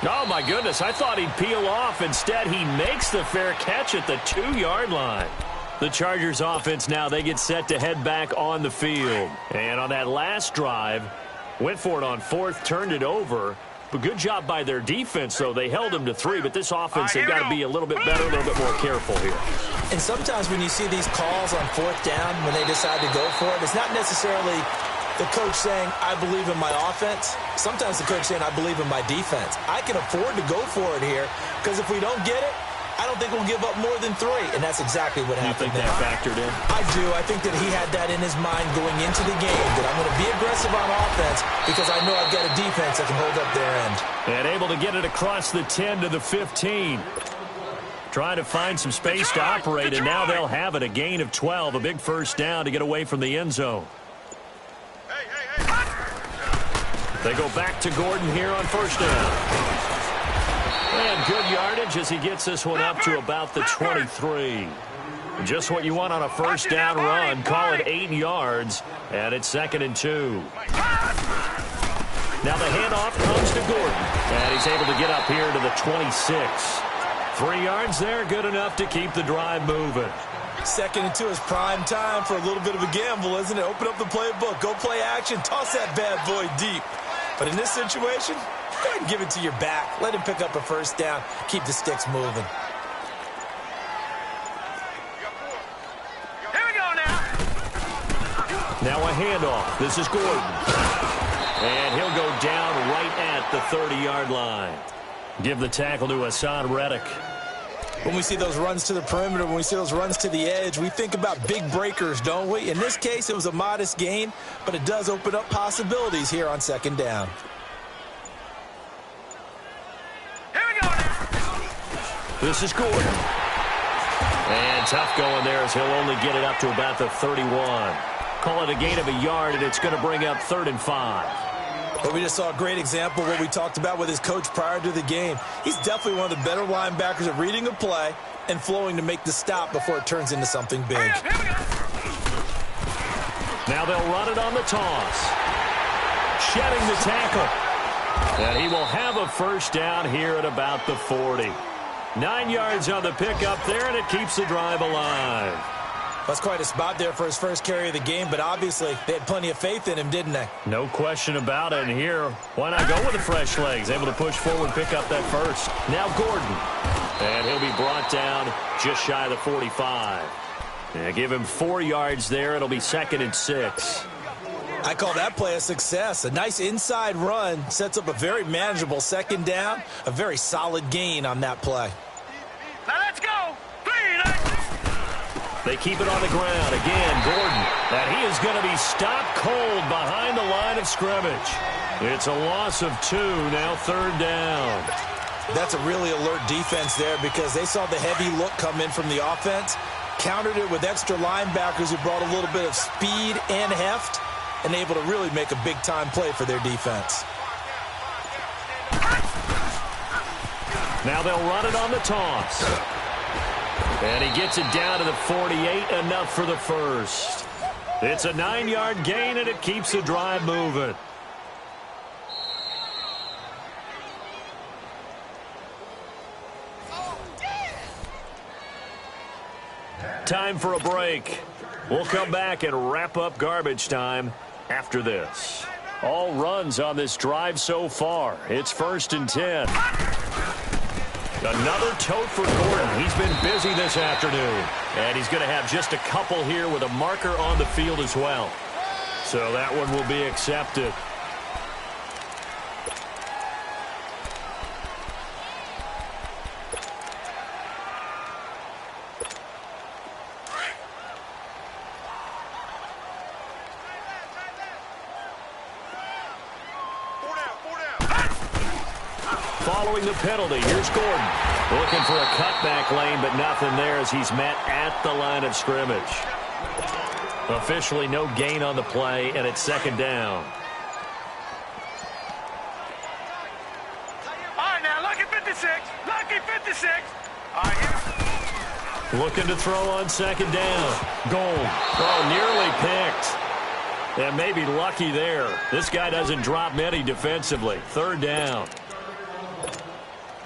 [SPEAKER 1] Oh, my goodness. I thought he'd peel off. Instead, he makes the fair catch at the 2-yard line. The Chargers offense now, they get set to head back on the field. And on that last drive, went for it on 4th, turned it over. But good job by their defense, though. They held them to 3, but this offense, they've got to be a little bit better, a little bit more careful here.
[SPEAKER 2] And sometimes when you see these calls on 4th down, when they decide to go for it, it's not necessarily the coach saying, I believe in my offense. Sometimes the coach saying, I believe in my defense. I can afford to go for it here, because if we don't get it, I don't think we'll give up more than 3, and that's exactly what happened.
[SPEAKER 1] You think that factored in?
[SPEAKER 2] I do. I think that he had that in his mind going into the game, that I'm going to be aggressive on offense because I know I've got a defense that can hold up their end.
[SPEAKER 1] And able to get it across the 10 to the 15. Trying to find some space to operate, and now they'll have it. A gain of 12, a big 1st down to get away from the end zone. They go back to Gordon here on 1st down. And good yardage as he gets this one up to about the 23. Just what you want on a 1st down run. Call it 8 yards, and it's 2nd and 2. Now the handoff comes to Gordon, and he's able to get up here to the 26. 3 yards there, good enough to keep the drive moving.
[SPEAKER 2] 2nd and 2 is prime time for a little bit of a gamble, isn't it? Open up the playbook, go play action, toss that bad boy deep. But in this situation, go ahead and give it to your back. Let him pick up a 1st down. Keep the sticks moving.
[SPEAKER 3] Here we go now.
[SPEAKER 1] Now a handoff. This is Gordon. And he'll go down right at the 30-yard line. Give the tackle to Hassan Reddick.
[SPEAKER 2] When we see those runs to the perimeter, when we see those runs to the edge, we think about big breakers, don't we? In this case, it was a modest gain, but it does open up possibilities here on second down.
[SPEAKER 3] Here we go.
[SPEAKER 1] This is Gordon. And tough going there as he'll only get it up to about the 31. Call it a gain of a yard, and it's going to bring up 3rd and 5.
[SPEAKER 2] But we just saw a great example of what we talked about with his coach prior to the game. He's definitely one of the better linebackers at reading a play and flowing to make the stop before it turns into something big.
[SPEAKER 1] Now they'll run it on the toss. Shedding the tackle. And he will have a first down here at about the 40. 9 yards on the pickup there, and it keeps the drive alive.
[SPEAKER 2] That's quite a spot there for his first carry of the game, but obviously they had plenty of faith in him, didn't they?
[SPEAKER 1] No question about it. And here, why not go with the fresh legs? Able to push forward, pick up that first. Now Gordon. And he'll be brought down just shy of the 45. Yeah, give him 4 yards there. It'll be 2nd and 6.
[SPEAKER 2] I call that play a success. A nice inside run sets up a very manageable second down. A very solid gain on that play.
[SPEAKER 3] Now let's go.
[SPEAKER 1] They keep it on the ground. Again, Gordon. And he is going to be stopped cold behind the line of scrimmage. It's a loss of 2, now 3rd down.
[SPEAKER 2] That's a really alert defense there because they saw the heavy look come in from the offense, countered it with extra linebackers who brought a little bit of speed and heft, and able to really make a big-time play for their defense.
[SPEAKER 1] Now they'll run it on the toss. And he gets it down to the 48, enough for the first. It's a 9-yard gain, and it keeps the drive moving. Time for a break. We'll come back and wrap up garbage time after this. All runs on this drive so far. It's 1st and 10. Another tote for Gordon. He's been busy this afternoon. And he's going to have just a couple here with a marker on the field as well. So that one will be accepted. Following the penalty, here's Gordon. Looking for a cutback lane, but nothing there as he's met at the line of scrimmage. Officially no gain on the play, and it's 2nd down.
[SPEAKER 3] All right, now, lucky 56. Lucky 56. All right, here.
[SPEAKER 1] Looking to throw on 2nd down. Gold. Oh, nearly picked. And maybe lucky there. This guy doesn't drop many defensively. 3rd down.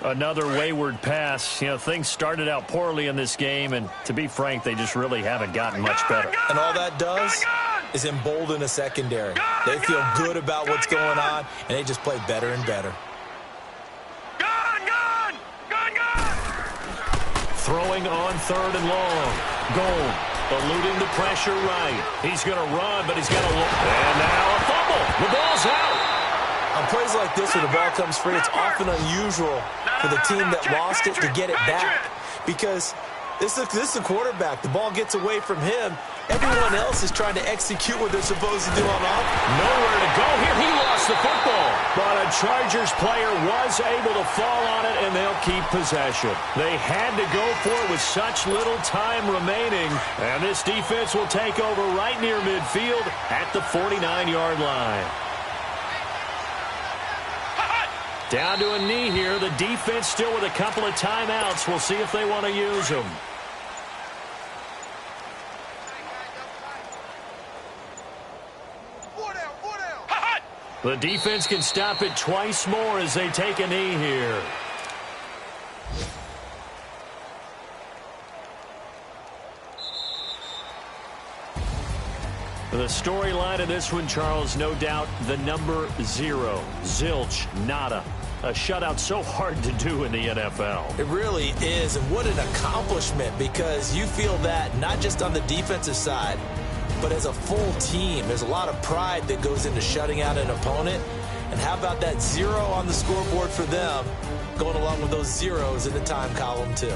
[SPEAKER 1] Another wayward pass. You know, things started out poorly in this game, and to be frank, they just really haven't gotten much better.
[SPEAKER 2] And all that does is embolden a secondary. They feel good about what's going on, and they just play better and better.
[SPEAKER 1] Throwing on 3rd and long. Gold eluding the pressure right. He's going to run, but he's got to look. And now a fumble. The ball's out.
[SPEAKER 2] On plays like this where the ball comes free, it's often unusual for the team that lost it to get it back. Because this is the quarterback. The ball gets away from him. Everyone else is trying to execute what they're supposed to do on offense.
[SPEAKER 1] Nowhere to go here. He lost the football. But a Chargers player was able to fall on it, and they'll keep possession. They had to go for it with such little time remaining. And this defense will take over right near midfield at the 49-yard line. Down to a knee here. The defense still with a couple of timeouts. We'll see if they want to use them. The defense can stop it twice more as they take a knee here. The storyline of this one, Charles, no doubt the number 0. Zilch, nada. A shutout so hard to do in the NFL.
[SPEAKER 2] It really is, and what an accomplishment, because you feel that not just on the defensive side, but as a full team. There's a lot of pride that goes into shutting out an opponent. And how about that 0 on the scoreboard for them, going along with those zeros in the time column too.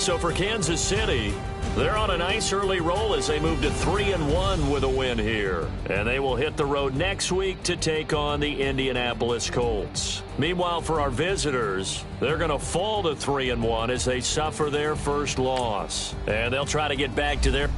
[SPEAKER 1] So for Kansas City, they're on a nice early roll as they move to 3-1 with a win here. And they will hit the road next week to take on the Indianapolis Colts. Meanwhile, for our visitors, they're going to fall to 3-1 as they suffer their first loss. And they'll try to get back to their